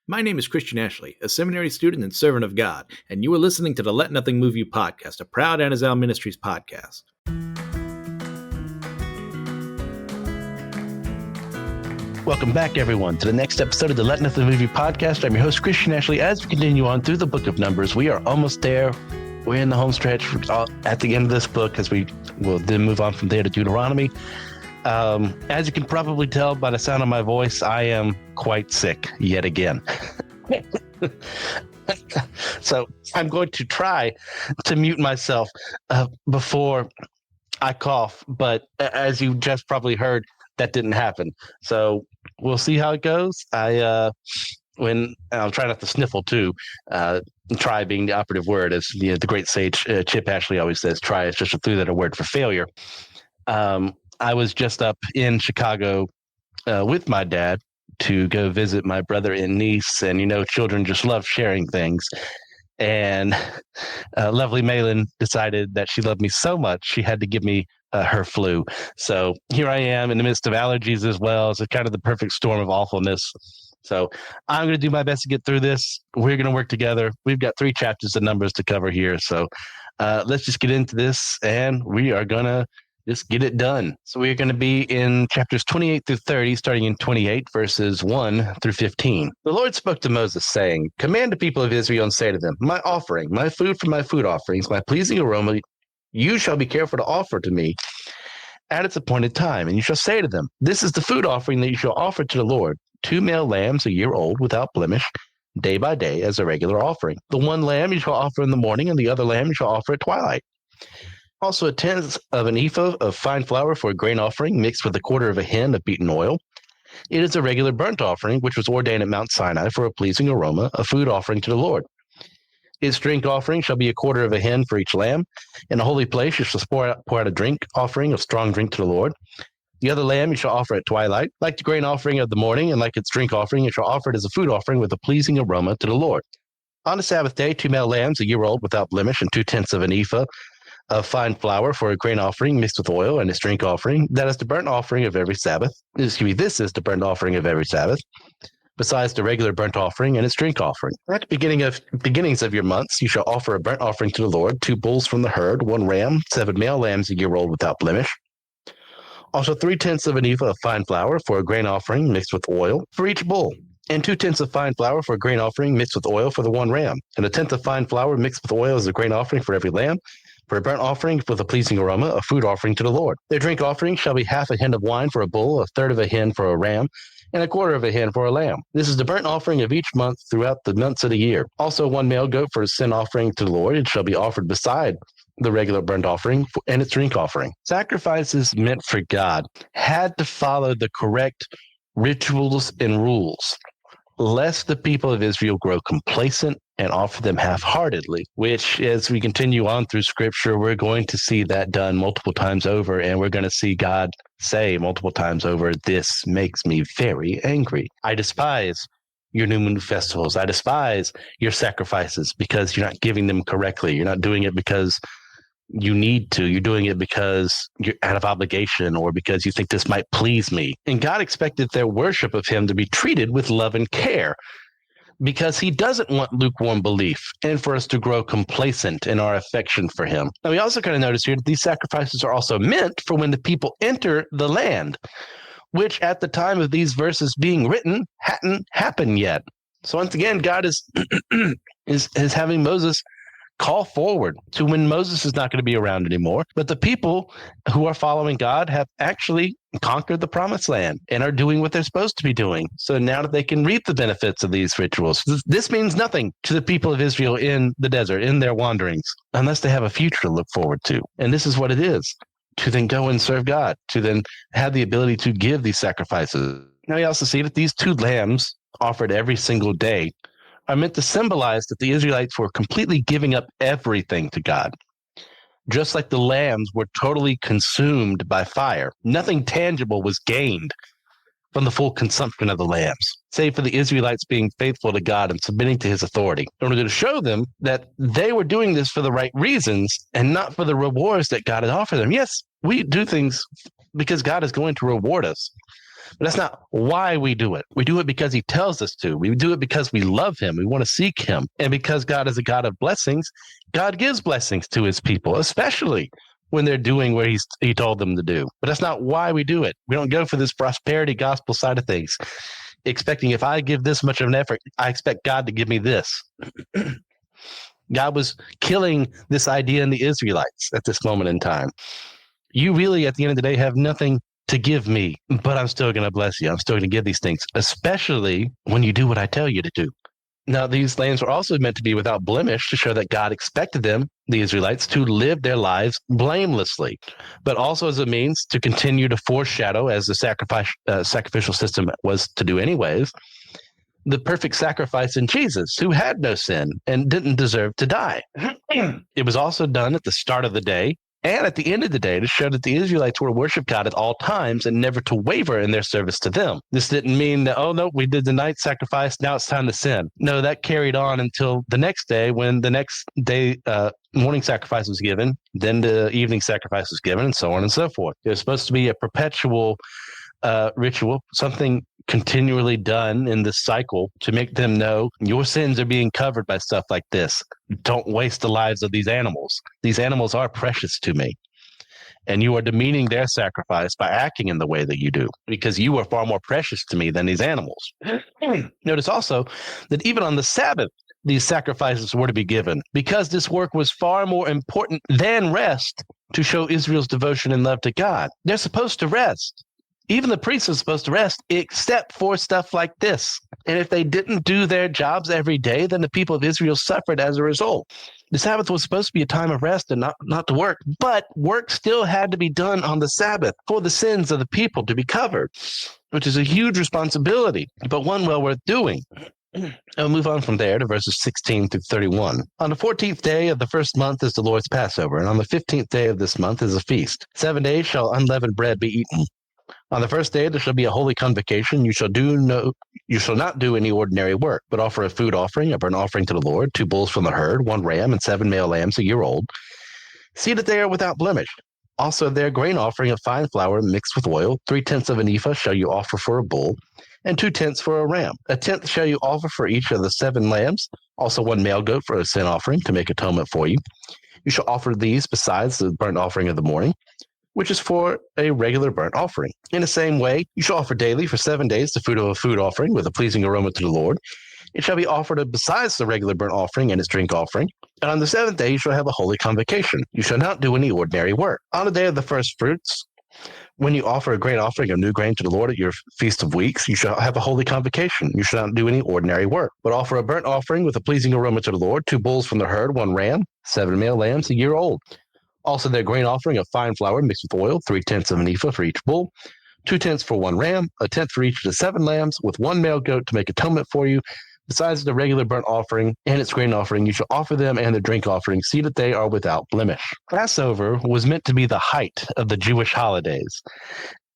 My name is Christian Ashley, a seminary student and servant of God, and you are listening to the Let Nothing Move You podcast, a proud Anazal Ministries podcast. Welcome back, everyone, to the next episode of the Let Nothing Move You podcast. I'm your host, Christian Ashley. As we continue on through the book of Numbers, we are almost there. We're in the home stretch at the end of this book, as we will then move on from there to Deuteronomy. As you can probably tell by the sound of my voice, I am quite sick yet again. So I'm going to try to mute myself before I cough. But as you just probably heard, that didn't happen. So we'll see how it goes. I'll try not to sniffle too. Try being the operative word, as the great sage Chip Ashley always says. Try is just a three-letter word for failure. I was just up in Chicago with my dad to go visit my brother and niece. And, children just love sharing things. And lovely Malin decided that she loved me so much, she had to give me her flu. So here I am in the midst of allergies as well. It's kind of the perfect storm of awfulness. So I'm going to do my best to get through this. We're going to work together. We've got 3 chapters of Numbers to cover here. So let's just get into this, and we are going to just get it done. So we're going to be in chapters 28 through 30, starting in 28, verses 1 through 15. The Lord spoke to Moses, saying, "Command the people of Israel and say to them, my offering, my food for my food offerings, my pleasing aroma, you shall be careful to offer to me at its appointed time. And you shall say to them, this is the food offering that you shall offer to the Lord, 2 male lambs a year old without blemish, day by day as a regular offering. The one lamb you shall offer in the morning, and the other lamb you shall offer at twilight. Also 1/10 of an ephah of fine flour for a grain offering, mixed with 1/4 of a hin of beaten oil. It is a regular burnt offering, which was ordained at Mount Sinai for a pleasing aroma, a food offering to the Lord. Its drink offering shall be 1/4 of a hin for each lamb. In a holy place you shall pour out a drink offering of strong drink to the Lord. The other lamb you shall offer at twilight. Like the grain offering of the morning, and like its drink offering, you shall offer it as a food offering with a pleasing aroma to the Lord. On the Sabbath day, 2 male lambs a year old without blemish, and 2/10 of an ephah of fine flour for a grain offering mixed with oil, and its drink offering. That is the burnt offering of every Sabbath. This is the burnt offering of every Sabbath, besides the regular burnt offering and its drink offering. At the beginnings of your months, you shall offer a burnt offering to the Lord, 2 bulls from the herd, 1 ram, 7 male lambs a year old without blemish. Also 3/10 of an ephah of fine flour for a grain offering mixed with oil for each bull, and 2/10 of fine flour for a grain offering mixed with oil for the 1 ram, and 1/10 of fine flour mixed with oil as a grain offering for every lamb, for a burnt offering with a pleasing aroma, a food offering to the Lord. Their drink offering shall be 1/2 a hin of wine for a bull, 1/3 of a hin for a ram, and 1/4 of a hin for a lamb. This is the burnt offering of each month throughout the months of the year. Also 1 male goat for a sin offering to the Lord. It shall be offered beside the regular burnt offering and its drink offering. Sacrifices meant for God had to follow the correct rituals and rules, lest the people of Israel grow complacent and offer them half-heartedly, which, as we continue on through Scripture, we're going to see that done multiple times over, and we're going to see God say multiple times over, this makes me very angry. I despise your new moon festivals. I despise your sacrifices because you're not giving them correctly. You're not doing it because you need to. You're doing it because you're out of obligation or because you think this might please me. And God expected their worship of him to be treated with love and care, because he doesn't want lukewarm belief and for us to grow complacent in our affection for him. Now, we also kind of notice here that these sacrifices are also meant for when the people enter the land, which at the time of these verses being written hadn't happened yet. So once again, God is having Moses call forward to when Moses is not going to be around anymore. But the people who are following God have actually conquered the promised land and are doing what they're supposed to be doing. So now that they can reap the benefits of these rituals, this means nothing to the people of Israel in the desert, in their wanderings, unless they have a future to look forward to. And this is what it is, to then go and serve God, to then have the ability to give these sacrifices. Now we also see that these 2 lambs offered every single day are meant to symbolize that the Israelites were completely giving up everything to God. Just like the lambs were totally consumed by fire, nothing tangible was gained from the full consumption of the lambs, save for the Israelites being faithful to God and submitting to his authority, in order to show them that they were doing this for the right reasons and not for the rewards that God had offered them. Yes, we do things because God is going to reward us, But that's not why we do it. We do it because he tells us to. We do it because we love him. We want to seek him. And because God is a God of blessings, God gives blessings to his people, especially when they're doing what he told them to do. But that's not why we do it. We don't go for this prosperity gospel side of things, expecting if I give this much of an effort, I expect God to give me this. God was killing this idea in the Israelites at this moment in time. You really, at the end of the day, have nothing to give me, but I'm still going to bless you. I'm still going to give these things, especially when you do what I tell you to do. Now, these lambs were also meant to be without blemish to show that God expected them, the Israelites, to live their lives blamelessly, but also as a means to continue to foreshadow, as the sacrificial system was to do anyways, the perfect sacrifice in Jesus, who had no sin and didn't deserve to die. It was also done at the start of the day and at the end of the day to show that the Israelites were to worship God at all times and never to waver in their service to them. This didn't mean that, oh, no, we did the night sacrifice, now it's time to sin. No, that carried on until the next day, when the next day morning sacrifice was given, then the evening sacrifice was given, and so on and so forth. It was supposed to be a perpetual ritual, something continually done in this cycle to make them know your sins are being covered by stuff like this. Don't waste the lives of these animals. These animals are precious to me. And you are demeaning their sacrifice by acting in the way that you do, because you are far more precious to me than these animals. Notice also that even on the Sabbath, these sacrifices were to be given, because this work was far more important than rest to show Israel's devotion and love to God. They're supposed to rest. Even the priests are supposed to rest, except for stuff like this. And if they didn't do their jobs every day, then the people of Israel suffered as a result. The Sabbath was supposed to be a time of rest and not to work, but work still had to be done on the Sabbath for the sins of the people to be covered, which is a huge responsibility, but one well worth doing. I'll move on from there to verses 16 through 31. On the 14th day of the first month is the Lord's Passover, and on the 15th day of this month is a feast. 7 days shall unleavened bread be eaten. On the first day there shall be a holy convocation. You shall not do any ordinary work, but offer a food offering, a burnt offering to the Lord, 2 bulls from the herd, 1 ram, and 7 male lambs a year old. See that they are without blemish. Also their grain offering of fine flour mixed with oil, 3/10 of an ephah shall you offer for a bull, and 2/10 for a ram. 1/10 shall you offer for each of the 7 lambs, also 1 male goat for a sin offering to make atonement for you. You shall offer these besides the burnt offering of the morning, which is for a regular burnt offering. In the same way, you shall offer daily for 7 days the food of a food offering with a pleasing aroma to the Lord. It shall be offered besides the regular burnt offering and its drink offering. And on the 7th day you shall have a holy convocation. You shall not do any ordinary work. On the day of the first fruits, when you offer a grain offering of new grain to the Lord at your feast of weeks, you shall have a holy convocation. You shall not do any ordinary work, but offer a burnt offering with a pleasing aroma to the Lord, 2 bulls from the herd, 1 ram, 7 male lambs a year old. Also their grain offering of fine flour mixed with oil, 3/10 of an ephah for each bull, 2/10 for 1 ram, 1/10 for each of the 7 lambs, with 1 male goat to make atonement for you. Besides the regular burnt offering and its grain offering, you shall offer them and their drink offering. See that they are without blemish. Passover was meant to be the height of the Jewish holidays,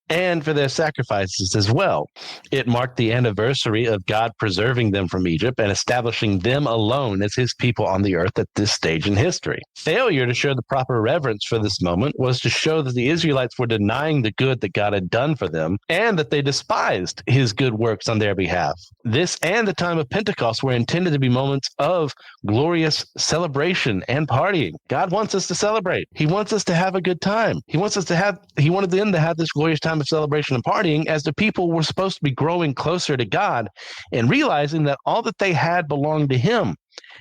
and for their sacrifices as well. It marked the anniversary of God preserving them from Egypt and establishing them alone as his people on the earth at this stage in history. Failure to show the proper reverence for this moment was to show that the Israelites were denying the good that God had done for them and that they despised his good works on their behalf. This and the time of Pentecost were intended to be moments of glorious celebration and partying. God wants us to celebrate. He wants us to have a good time. He wanted them to have this glorious time of celebration and partying, as the people were supposed to be growing closer to God and realizing that all that they had belonged to him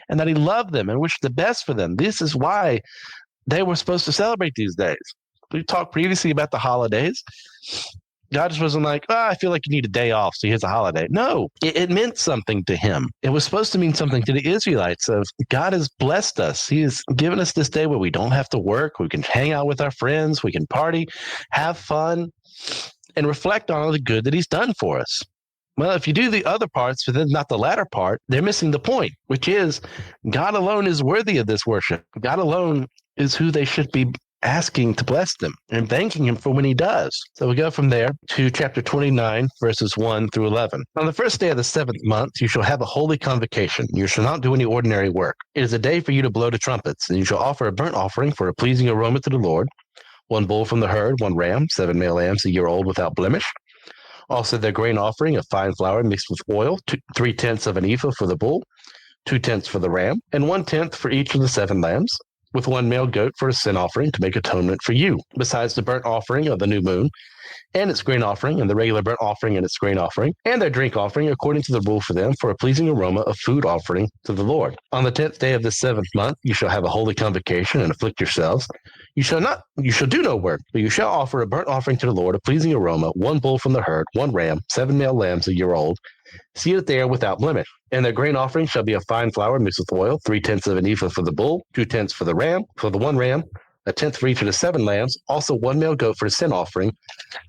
and that he loved them and wished the best for them. This is why they were supposed to celebrate these days. We talked previously about the holidays. God just wasn't like, I feel like you need a day off, so here's a holiday. No, it meant something to him. It was supposed to mean something to the Israelites of God has blessed us. He has given us this day where we don't have to work. We can hang out with our friends. We can party, have fun, and reflect on all the good that he's done for us. Well, if you do the other parts, but then not the latter part, they're missing the point, which is God alone is worthy of this worship. God alone is who they should be asking to bless them and thanking him for when he does. So we go from there to chapter 29, verses 1 through 11. On the first day of the 7th month, you shall have a holy convocation. You shall not do any ordinary work. It is a day for you to blow the trumpets, and you shall offer a burnt offering for a pleasing aroma to the Lord. 1 bull from the herd, 1 ram, 7 male lambs a year old without blemish. Also, their grain offering of fine flour mixed with oil, 3/10 of an ephah for the bull, 2/10 for the ram, and 1/10 for each of the 7 lambs, with 1 male goat for a sin offering to make atonement for you, besides the burnt offering of the new moon, and its grain offering, and the regular burnt offering and its grain offering, and their drink offering, according to the rule for them, for a pleasing aroma of food offering to the Lord. On the 10th day of the 7th month, you shall have a holy convocation and afflict yourselves. You shall do no work, but you shall offer a burnt offering to the Lord, a pleasing aroma, 1 bull from the herd, 1 ram, 7 male lambs a year old. See that they are without blemish. And their grain offering shall be of fine flour mixed with oil, 3/10 of an ephah for the bull, 2/10 for the ram, for the 1 ram, 1/10 for each of the 7 lambs, also 1 male goat for a sin offering,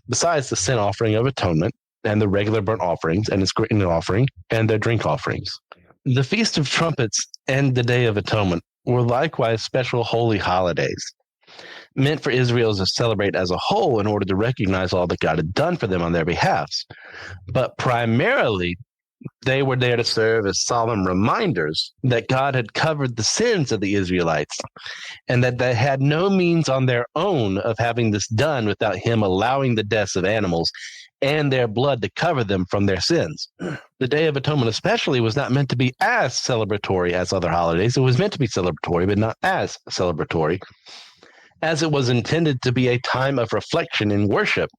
besides the sin offering of atonement, and the regular burnt offerings, and its grain offering, and their drink offerings. The Feast of Trumpets and the Day of Atonement were likewise special holy holidays, meant for Israel to celebrate as a whole in order to recognize all that God had done for them on their behalfs. But primarily, they were there to serve as solemn reminders that God had covered the sins of the Israelites, and that they had no means on their own of having this done without him allowing the deaths of animals and their blood to cover them from their sins. The Day of Atonement especially was not meant to be as celebratory as other holidays. It was meant to be celebratory, but not as celebratory, as it was intended to be a time of reflection and worship.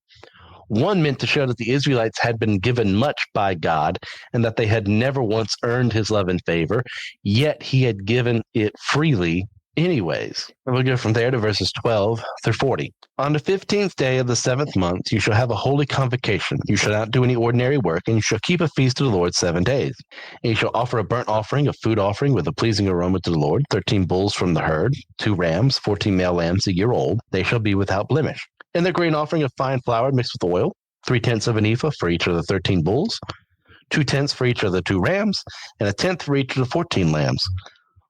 One meant to show that the Israelites had been given much by God and that they had never once earned his love and favor, yet he had given it freely anyways. And we'll go from there to verses 12 through 40. On the 15th day of the 7th month, you shall have a holy convocation. You shall not do any ordinary work, and you shall keep a feast to the Lord 7 days. And you shall offer a burnt offering, a food offering with a pleasing aroma to the Lord, 13 bulls from the herd, 2 rams, 14 male lambs a year old. They shall be without blemish. And their grain offering of fine flour mixed with oil, 3/10 of an ephah for each of the 13 bulls, 2/10 for each of the 2 rams, and 1/10 for each of the 14 lambs.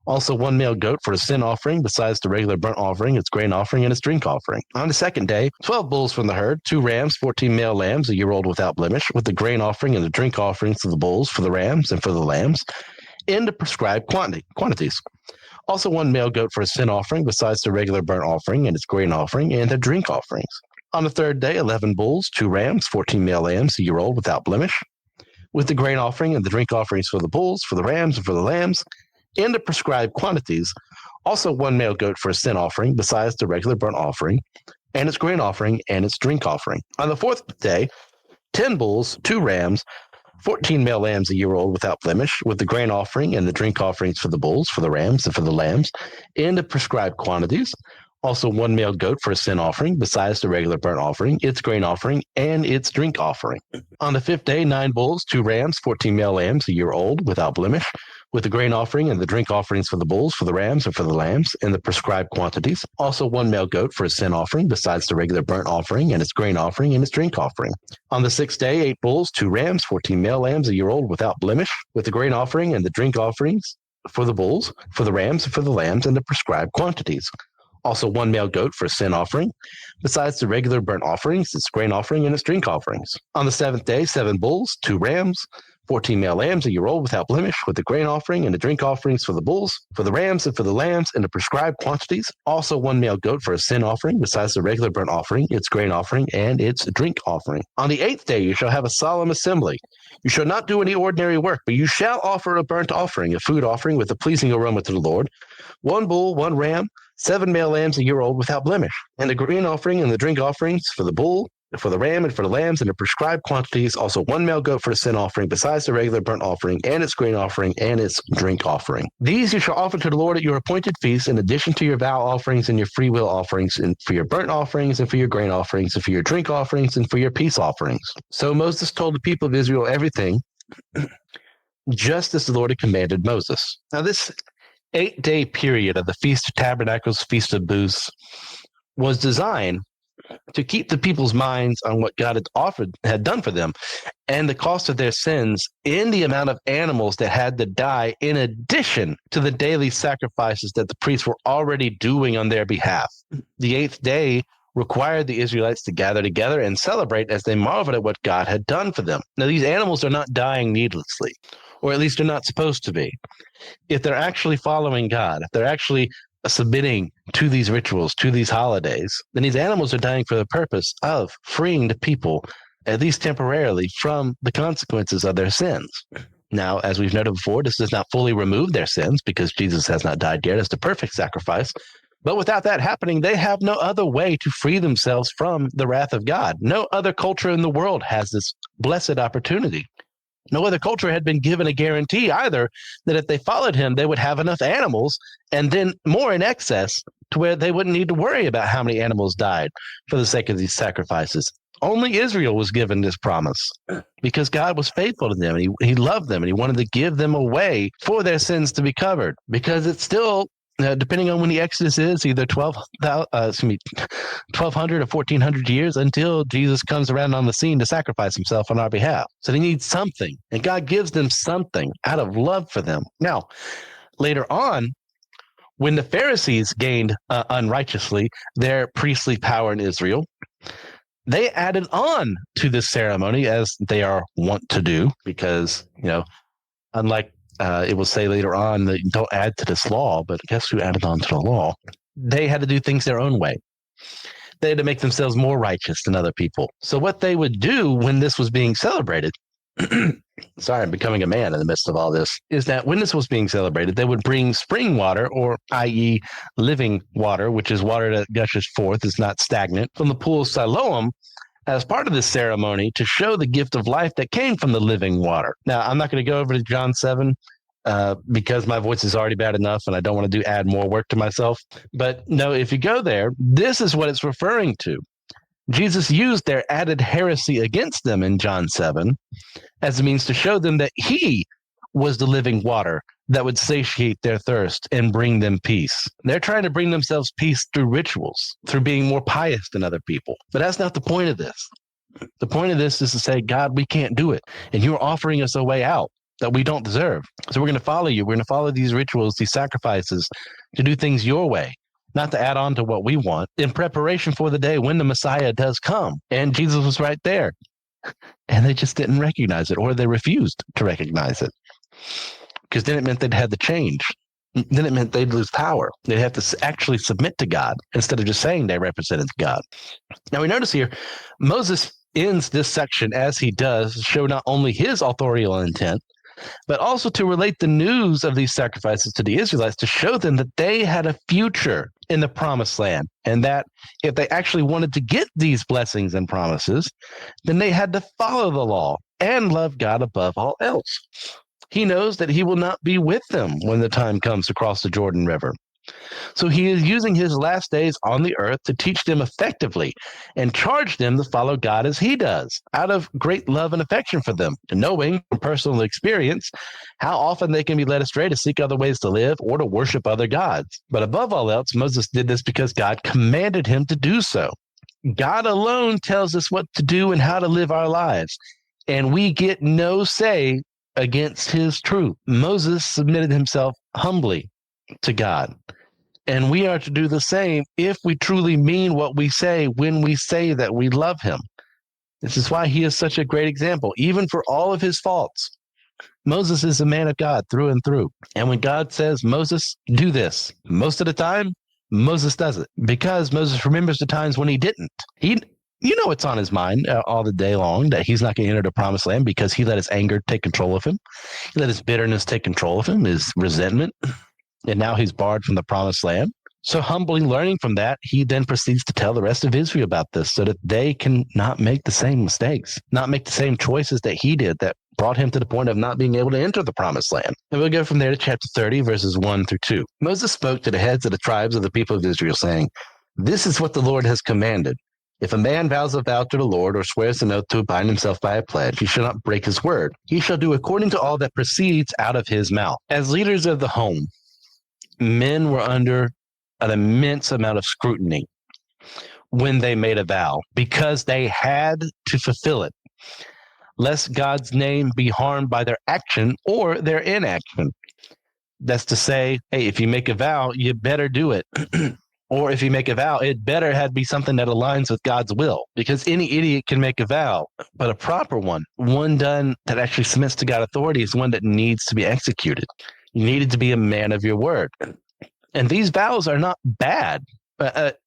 Also 1 male goat for a sin offering, besides the regular burnt offering, its grain offering, and its drink offering. On the 2nd day, 12 bulls from the herd, 2 rams, 14 male lambs a year old without blemish, with the grain offering and the drink offerings to the bulls, for the rams, and for the lambs, in the prescribed quantities. Also 1 male goat for a sin offering, besides the regular burnt offering and its grain offering, and the drink offerings. On the 3rd day, 11 bulls, 2 rams, 14 male lambs a year old without blemish, with the grain offering and the drink offerings for the bulls, for the rams, and for the lambs, in the prescribed quantities. Also 1 male goat for a sin offering, besides the regular burnt offering, and its grain offering, and its drink offering. On the 4th day, 10 bulls, 2 rams, 14 male lambs a year old without blemish, with the grain offering and the drink offerings for the bulls, for the rams, and for the lambs, in the prescribed quantities. Also 1 male goat for a sin offering, besides the regular burnt offering, its grain offering, and its drink offering. On the 5th day, 9 bulls, 2 rams, 14 male lambs a year old without blemish, with the grain offering and the drink offerings for the bulls, for the rams, and for the lambs, in the prescribed quantities. Also 1 male goat for a sin offering, besides the regular burnt offering, and its grain offering, and its drink offering. On the 6th day, 8 bulls, 2 rams, 14 male lambs a year old without blemish, with the grain offering and the drink offerings for the bulls, for the rams, and for the lambs, in the prescribed quantities. Also 1 male goat for a sin offering, besides the regular burnt offerings, its grain offering, and its drink offerings. On the 7th day, 7 bulls, 2 rams, 14 male lambs a year old without blemish, with the grain offering and the drink offerings for the bulls, for the rams, and for the lambs, in the prescribed quantities. Also 1 male goat for a sin offering, besides the regular burnt offering, its grain offering, and its drink offering. On the 8th day you shall have a solemn assembly. You shall not do any ordinary work, but you shall offer a burnt offering, a food offering with a pleasing aroma to the Lord, 1 bull, 1 ram, 7 male lambs a year old without blemish, and the grain offering and the drink offerings for the bull, for the ram, and for the lambs in the prescribed quantities. Also 1 male goat for a sin offering, besides the regular burnt offering, and its grain offering, and its drink offering. These you shall offer to the Lord at your appointed feasts, in addition to your vow offerings and your free will offerings, and for your burnt offerings, and for your grain offerings, and for your drink offerings, and for your peace offerings. So Moses told the people of Israel everything, just as the Lord had commanded Moses. Now this 8-day period of the Feast of Tabernacles, Feast of Booths, was designed to keep the people's minds on what God had done for them, and the cost of their sins in the amount of animals that had to die, in addition to the daily sacrifices that the priests were already doing on their behalf. The 8th day required the Israelites to gather together and celebrate as they marveled at what God had done for them. Now, these animals are not dying needlessly, or at least they're not supposed to be. If they're actually following God, if they're actually submitting to these rituals, to these holidays, then these animals are dying for the purpose of freeing the people at least temporarily, from the consequences of their sins. Now, as we've noted before, this does not fully remove their sins because Jesus has not died yet as the perfect sacrifice. But without that happening, they have no other way to free themselves from the wrath of God. No other culture in the world has this blessed opportunity. No other culture had been given a guarantee either that if they followed him, they would have enough animals and then more in excess to where they wouldn't need to worry about how many animals died for the sake of these sacrifices. Only Israel was given this promise because God was faithful to them and he loved them and he wanted to give them a way for their sins to be covered, because it's still, depending on when the Exodus is, either 1,200 or 1,400 years until Jesus comes around on the scene to sacrifice himself on our behalf. So they need something, and God gives them something out of love for them. Now, later on, when the Pharisees gained unrighteously their priestly power in Israel, they added on to this ceremony, as they are wont to do, because, unlike it will say later on that you don't add to this law, but guess who added on to the law? They had to do things their own way. They had to make themselves more righteous than other people. So what they would do when this was being celebrated, sorry, I'm becoming a man in the midst of all this, is that when this was being celebrated, they would bring spring water, or i.e. living water, which is water that gushes forth, is not stagnant, from the pool of Siloam, as part of this ceremony to show the gift of life that came from the living water. Now, I'm not going to go over to John 7 because my voice is already bad enough and I don't want to add more work to myself. But no, if you go there, this is what it's referring to. Jesus used their added heresy against them in John 7 as a means to show them that he was the living water that would satiate their thirst and bring them peace. They're trying to bring themselves peace through rituals, through being more pious than other people. But that's not the point of this. The point of this is to say, God, we can't do it, and you're offering us a way out that we don't deserve. So we're going to follow you. We're going to follow these rituals, these sacrifices, to do things your way, not to add on to what we want, in preparation for the day when the Messiah does come. And Jesus was right there. And they just didn't recognize it, or they refused to recognize it. Because then it meant they'd had to change. Then it meant they'd lose power. They'd have to actually submit to God instead of just saying they represented God. Now we notice here, Moses ends this section as he does, show not only his authorial intent, but also to relate the news of these sacrifices to the Israelites, to show them that they had a future in the promised land, and that if they actually wanted to get these blessings and promises, then they had to follow the law and love God above all else. He knows that he will not be with them when the time comes to cross the Jordan River. So he is using his last days on the earth to teach them effectively and charge them to follow God as he does, out of great love and affection for them, and knowing from personal experience how often they can be led astray to seek other ways to live or to worship other gods. But above all else, Moses did this because God commanded him to do so. God alone tells us what to do and how to live our lives, and we get no say against his truth. Moses submitted himself humbly to God. And we are to do the same if we truly mean what we say when we say that we love him. This is why he is such a great example, even for all of his faults. Moses is a man of God through and through. And when God says, Moses, do this, most of the time, Moses does it, because Moses remembers the times when he didn't. It's on his mind all the day long that he's not going to enter the promised land because he let his anger take control of him. He let his bitterness take control of him, his resentment. And now he's barred from the promised land. So humbly learning from that, he then proceeds to tell the rest of Israel about this so that they can not make the same mistakes, not make the same choices that he did that brought him to the point of not being able to enter the promised land. And we'll go from there to chapter 30, verses 1 through 2. Moses spoke to the heads of the tribes of the people of Israel, saying, "This is what the Lord has commanded. If a man vows a vow to the Lord or swears an oath to bind himself by a pledge, he shall not break his word. He shall do according to all that proceeds out of his mouth." As leaders of the home, men were under an immense amount of scrutiny when they made a vow because they had to fulfill it, lest God's name be harmed by their action or their inaction. That's to say, hey, if you make a vow, you better do it. Or if you make a vow, it better be something that aligns with God's will, because any idiot can make a vow, but a proper one done that actually submits to God's authority, is one that needs to be executed. You needed to be a man of your word. And these vows are not bad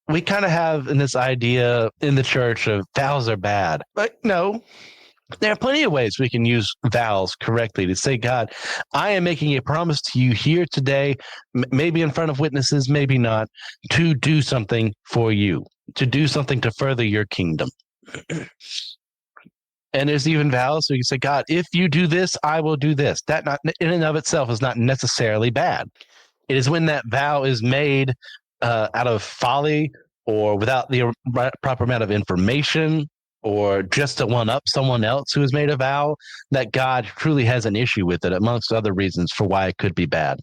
We kind of have in this idea in the church of vows are bad. But no, there are plenty of ways we can use vows correctly to say, God, I am making a promise to you here today, maybe in front of witnesses, maybe not, to do something for you, to do something to further your kingdom. And there's even vows. So you say, God, if you do this, I will do this. That not in and of itself is not necessarily bad. It is when that vow is made out of folly or without the proper amount of information or just to one up someone else who has made a vow that God truly has an issue with it, amongst other reasons for why it could be bad.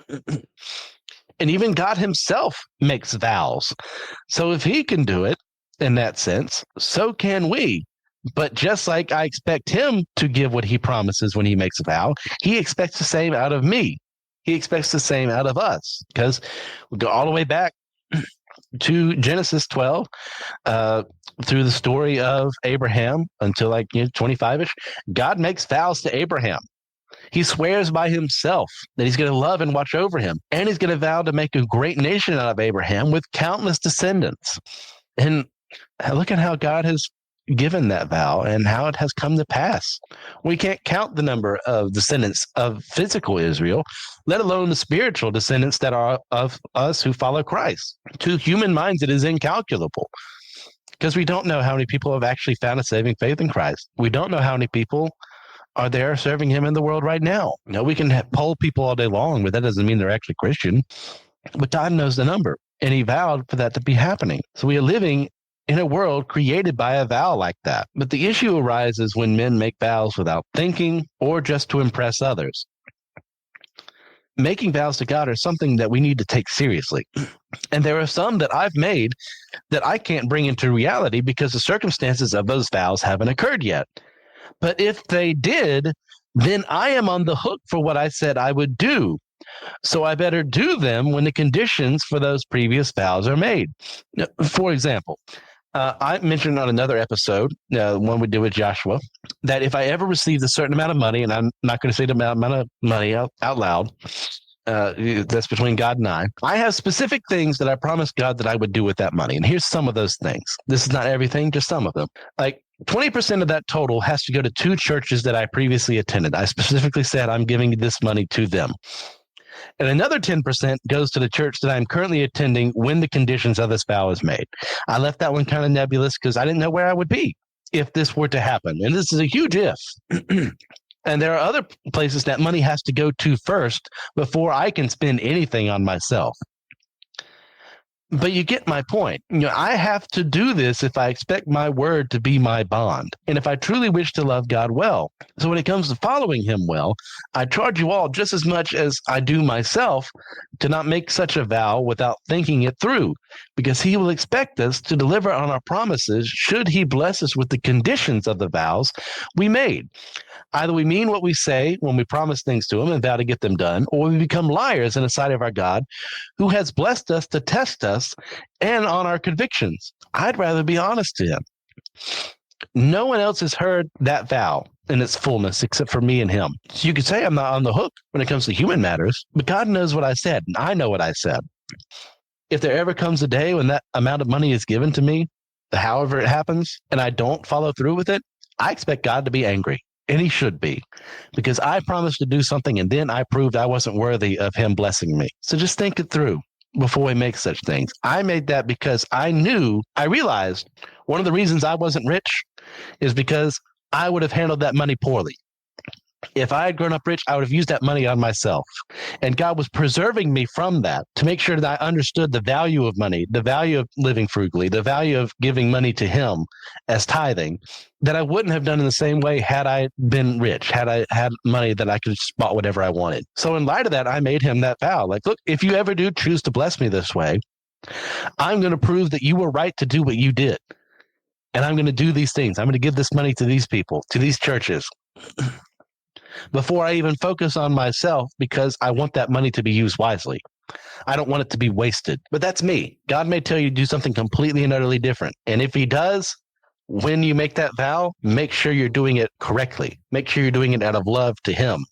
And even God himself makes vows. So if he can do it in that sense, so can we. But just like I expect him to give what he promises when he makes a vow, he expects the same out of me. He expects the same out of us, because we go all the way back to Genesis 12, through the story of Abraham until 25-ish. God makes vows to Abraham. He swears by himself that he's going to love and watch over him. And he's going to vow to make a great nation out of Abraham with countless descendants. And look at how God has given that vow and how it has come to pass. We can't count the number of descendants of physical Israel, let alone the spiritual descendants that are of us who follow Christ. To human minds, it is incalculable, because we don't know how many people have actually found a saving faith in Christ. We don't know how many people are there serving him in the world right now. We can poll people all day long, but that doesn't mean they're actually Christian. But God knows the number, and he vowed for that to be happening. So we are living in a world created by a vow like that. But the issue arises when men make vows without thinking or just to impress others. Making vows to God are something that we need to take seriously. And there are some that I've made that I can't bring into reality because the circumstances of those vows haven't occurred yet. But if they did, then I am on the hook for what I said I would do. So I better do them when the conditions for those previous vows are made. For example, I mentioned on another episode, one we did with Joshua, that if I ever received a certain amount of money, and I'm not going to say the amount of money out loud, that's between God and I have specific things that I promised God that I would do with that money. And here's some of those things. This is not everything, just some of them. Like 20% of that total has to go to 2 churches that I previously attended. I specifically said I'm giving this money to them. And another 10% goes to the church that I'm currently attending when the conditions of this vow is made. I left that one kind of nebulous because I didn't know where I would be if this were to happen. And this is a huge if. And there are other places that money has to go to first before I can spend anything on myself. But you get my point. I have to do this if I expect my word to be my bond, and if I truly wish to love God well. So when it comes to following him well, I charge you all just as much as I do myself to not make such a vow without thinking it through, because he will expect us to deliver on our promises should he bless us with the conditions of the vows we made. Either we mean what we say when we promise things to him and vow to get them done, or we become liars in the sight of our God, who has blessed us to test us and on our convictions. I'd rather be honest to him. No one else has heard that vow in its fullness except for me and him. So you could say I'm not on the hook when it comes to human matters, but God knows what I said, and I know what I said. If there ever comes a day when that amount of money is given to me, however it happens, and I don't follow through with it, I expect God to be angry. And he should be, because I promised to do something and then I proved I wasn't worthy of him blessing me. So just think it through before we make such things. I made that because I realized one of the reasons I wasn't rich is because I would have handled that money poorly. If I had grown up rich, I would have used that money on myself. And God was preserving me from that to make sure that I understood the value of money, the value of living frugally, the value of giving money to him as tithing, that I wouldn't have done in the same way had I been rich, had I had money that I could just bought whatever I wanted. So in light of that, I made him that vow. Like, look, if you ever do choose to bless me this way, I'm going to prove that you were right to do what you did. And I'm going to do these things. I'm going to give this money to these people, to these churches, before I even focus on myself, because I want that money to be used wisely. I don't want it to be wasted. But that's me. God may tell you to do something completely and utterly different. And if he does, when you make that vow, make sure you're doing it correctly. Make sure you're doing it out of love to him.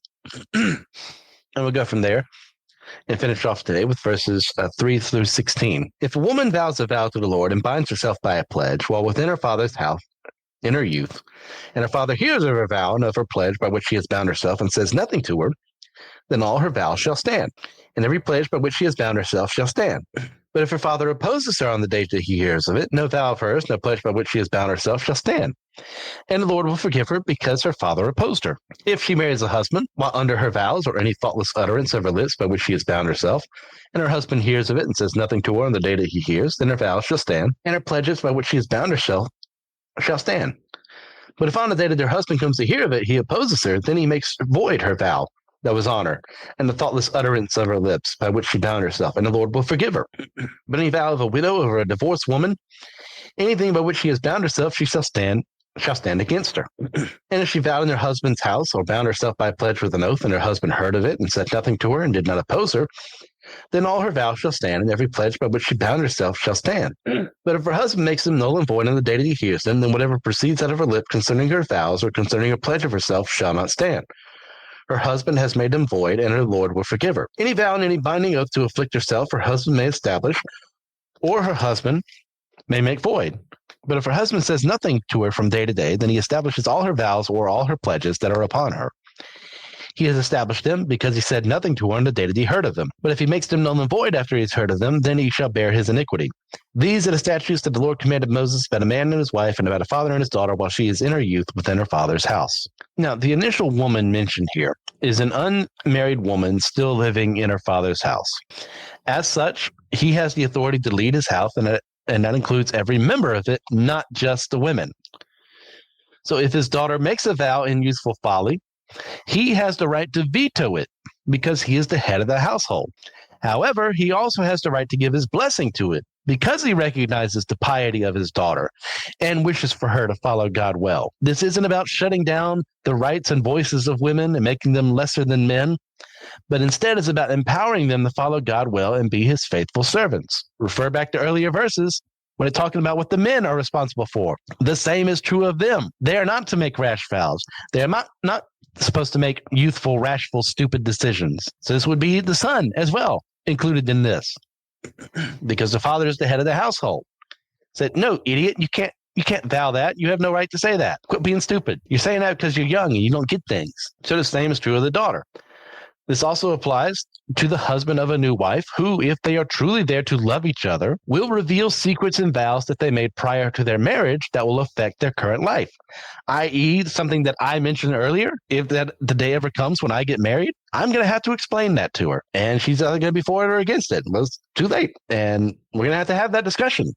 And we'll go from there. and finish off today with verses 3 through 16. If a woman vows a vow to the Lord and binds herself by a pledge while within her father's house in her youth, and her father hears of her vow and of her pledge by which she has bound herself and says nothing to her, then all her vows shall stand, and every pledge by which she has bound herself shall stand. But if her father opposes her on the day that he hears of it, no vow of hers, no pledge by which she has bound herself shall stand. And the Lord will forgive her because her father opposed her. If she marries a husband while under her vows or any thoughtless utterance of her lips by which she has bound herself, and her husband hears of it and says nothing to her on the day that he hears, then her vows shall stand, and her pledges by which she has bound herself shall stand. But if on the day that her husband comes to hear of it, he opposes her, then he makes void her vow that was on her, and the thoughtless utterance of her lips by which she bound herself, and the Lord will forgive her. But any vow of a widow or a divorced woman, anything by which she has bound herself, she shall stand against her. And if she vowed in her husband's house, or bound herself by a pledge with an oath, and her husband heard of it, and said nothing to her, and did not oppose her, then all her vows shall stand, and every pledge by which she bound herself shall stand. But if her husband makes them null and void on the day that he hears them, then whatever proceeds out of her lip concerning her vows or concerning her pledge of herself shall not stand. Her husband has made them void, and her Lord will forgive her. Any vow and any binding oath to afflict herself, her husband may establish, or her husband may make void. But if her husband says nothing to her from day to day, then he establishes all her vows or all her pledges that are upon her. He has established them because he said nothing to her on the day that he heard of them. But if he makes them null and void after he has heard of them, then he shall bear his iniquity. These are the statutes that the Lord commanded Moses about a man and his wife and about a father and his daughter while she is in her youth within her father's house. Now, the initial woman mentioned here is an unmarried woman still living in her father's house. As such, he has the authority to lead his house, and that includes every member of it, not just the women. So if his daughter makes a vow in youthful folly, he has the right to veto it because he is the head of the household. However, he also has the right to give his blessing to it because he recognizes the piety of his daughter and wishes for her to follow God well. This isn't about shutting down the rights and voices of women and making them lesser than men, but instead is about empowering them to follow God well and be his faithful servants. Refer back to earlier verses when it's talking about what the men are responsible for. The same is true of them. They are not to make rash vows. They are not supposed to make youthful, rashful, stupid decisions. So this would be the son as well included in this, because the father is the head of the household. Said, no, idiot, you can't vow that. You have no right to say that. Quit being stupid. You're saying that because you're young and you don't get things. So the same is true of the daughter. This also applies to the husband of a new wife who, if they are truly there to love each other, will reveal secrets and vows that they made prior to their marriage that will affect their current life, i.e. something that I mentioned earlier. If that the day ever comes when I get married, I'm going to have to explain that to her, and she's either going to be for it or against it. Well, it's too late, and we're going to have that discussion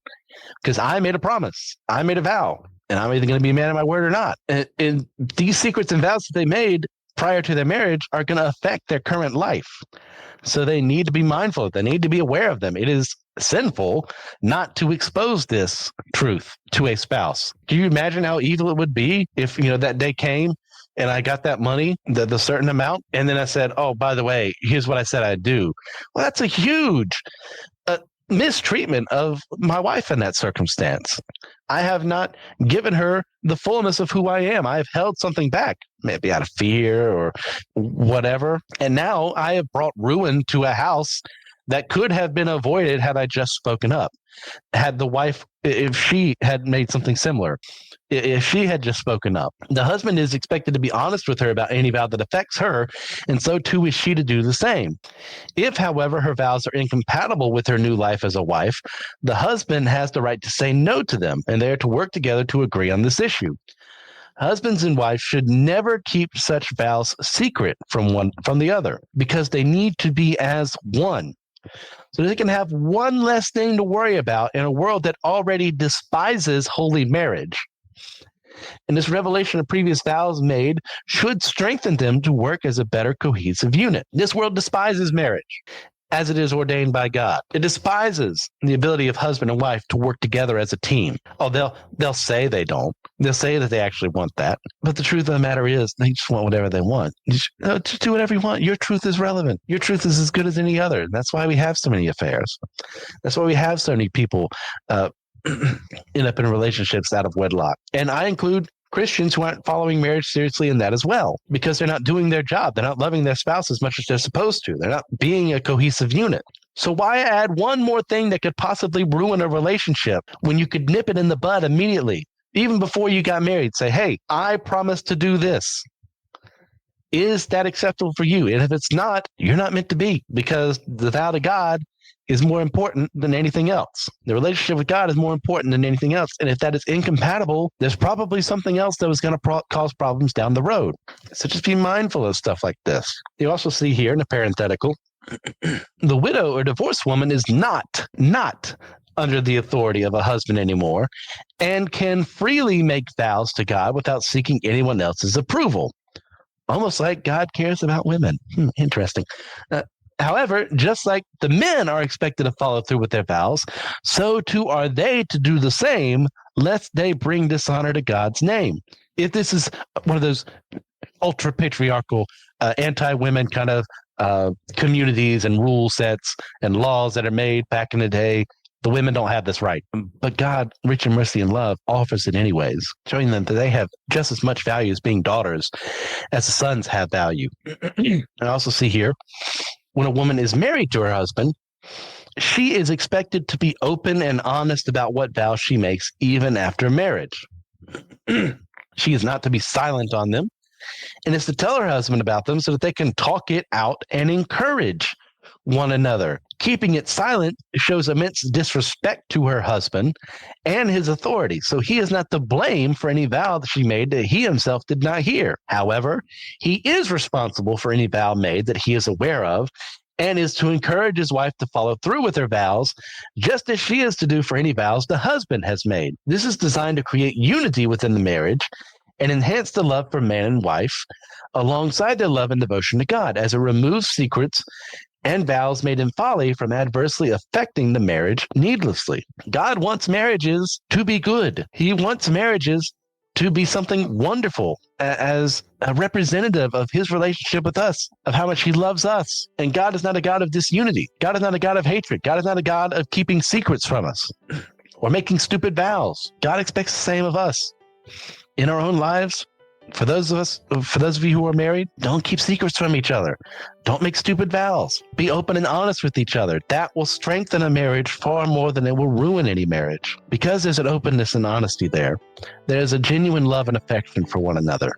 because I made a promise. I made a vow, and I'm either going to be a man of my word or not. And these secrets and vows that they made prior to their marriage are going to affect their current life. So they need to be mindful. They need to be aware of them. It is sinful not to expose this truth to a spouse. Do you imagine how evil it would be if, that day came and I got that money, the certain amount, and then I said, oh, by the way, here's what I said I'd do. Well, that's a huge mistreatment of my wife in that circumstance. I have not given her the fullness of who I am. I have held something back, maybe out of fear or whatever. And now I have brought ruin to a house that could have been avoided had I just spoken up. Had the wife, if she had made something similar, if she had just spoken up. The husband is expected to be honest with her about any vow that affects her, and so too is she to do the same. If, however, her vows are incompatible with her new life as a wife, the husband has the right to say no to them, and they are to work together to agree on this issue. Husbands and wives should never keep such vows secret from the other, because they need to be as one. So they can have one less thing to worry about in a world that already despises holy marriage. And this revelation of previous vows made should strengthen them to work as a better cohesive unit. This world despises marriage as it is ordained by God. It despises the ability of husband and wife to work together as a team. Oh, they'll say they don't. They'll say that they actually want that. But the truth of the matter is they just want whatever they want. Just do whatever you want. Your truth is relevant. Your truth is as good as any other. And that's why we have so many affairs. That's why we have so many people end up in relationships out of wedlock. And I include Christians who aren't following marriage seriously in that as well, because they're not doing their job. They're not loving their spouse as much as they're supposed to. They're not being a cohesive unit. So why add one more thing that could possibly ruin a relationship when you could nip it in the bud immediately, even before you got married? Say, hey, I promise to do this. Is that acceptable for you? And if it's not, you're not meant to be, because the vow to God is more important than anything else. The relationship with God is more important than anything else. And if that is incompatible, there's probably something else that was going to cause problems down the road. So just be mindful of stuff like this. You also see here in a parenthetical, the widow or divorced woman is not under the authority of a husband anymore and can freely make vows to God without seeking anyone else's approval. Almost like God cares about women. Interesting. However, just like the men are expected to follow through with their vows, so too are they to do the same, lest they bring dishonor to God's name. If this is one of those ultra-patriarchal, anti-women kind of communities and rule sets and laws that are made back in the day, the women don't have this right. But God, rich in mercy and love, offers it anyways, showing them that they have just as much value as being daughters as the sons have value. I also see here, when a woman is married to her husband, she is expected to be open and honest about what vows she makes even after marriage. She is not to be silent on them, and is to tell her husband about them so that they can talk it out and encourage one another. Keeping it silent shows immense disrespect to her husband and his authority. So he is not to blame for any vow that she made that he himself did not hear. However, he is responsible for any vow made that he is aware of, and is to encourage his wife to follow through with her vows, just as she is to do for any vows the husband has made. This is designed to create unity within the marriage and enhance the love for man and wife alongside their love and devotion to God, as it removes secrets and vows made in folly from adversely affecting the marriage needlessly. God wants marriages to be good. He wants marriages to be something wonderful as a representative of his relationship with us, of how much he loves us. And God is not a God of disunity. God is not a God of hatred. God is not a God of keeping secrets from us or making stupid vows. God expects the same of us in our own lives. For those of you who are married, don't keep secrets from each other. Don't make stupid vows. Be open and honest with each other. That will strengthen a marriage far more than it will ruin any marriage. Because there's an openness and honesty there, there's a genuine love and affection for one another.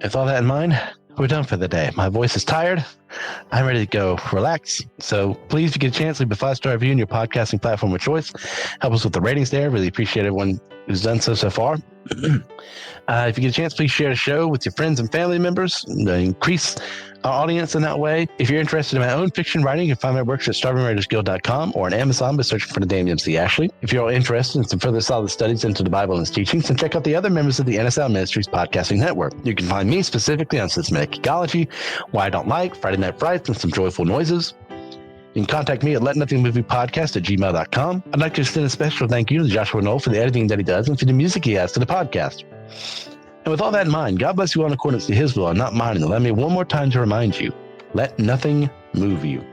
With all that in mind, we're done for the day. My voice is tired. I'm ready to go relax. So please, if you get a chance, leave a 5-star review in your podcasting platform of choice. Help us with the ratings there. Really appreciate everyone who's done so far. If you get a chance, please share the show with your friends and family members. Increase our audience in that way. If you're interested in my own fiction writing, you can find my works at starvingwritersguild.com or on Amazon by searching for the name MC Ashley. If you're interested in some further solid studies into the Bible and its teachings, then check out the other members of the NSL Ministries Podcasting Network. You can find me specifically on systematic ecology, Why I Don't Like, Friday Night Frights, and Some Joyful Noises. You can contact me at letnothingmoviepodcast@gmail.com. I'd like to extend a special thank you to Joshua Knoll for the editing that he does and for the music he adds to the podcast. And with all that in mind, God bless you all in accordance to his will and not mine. And allow me one more time to remind you, let nothing move you.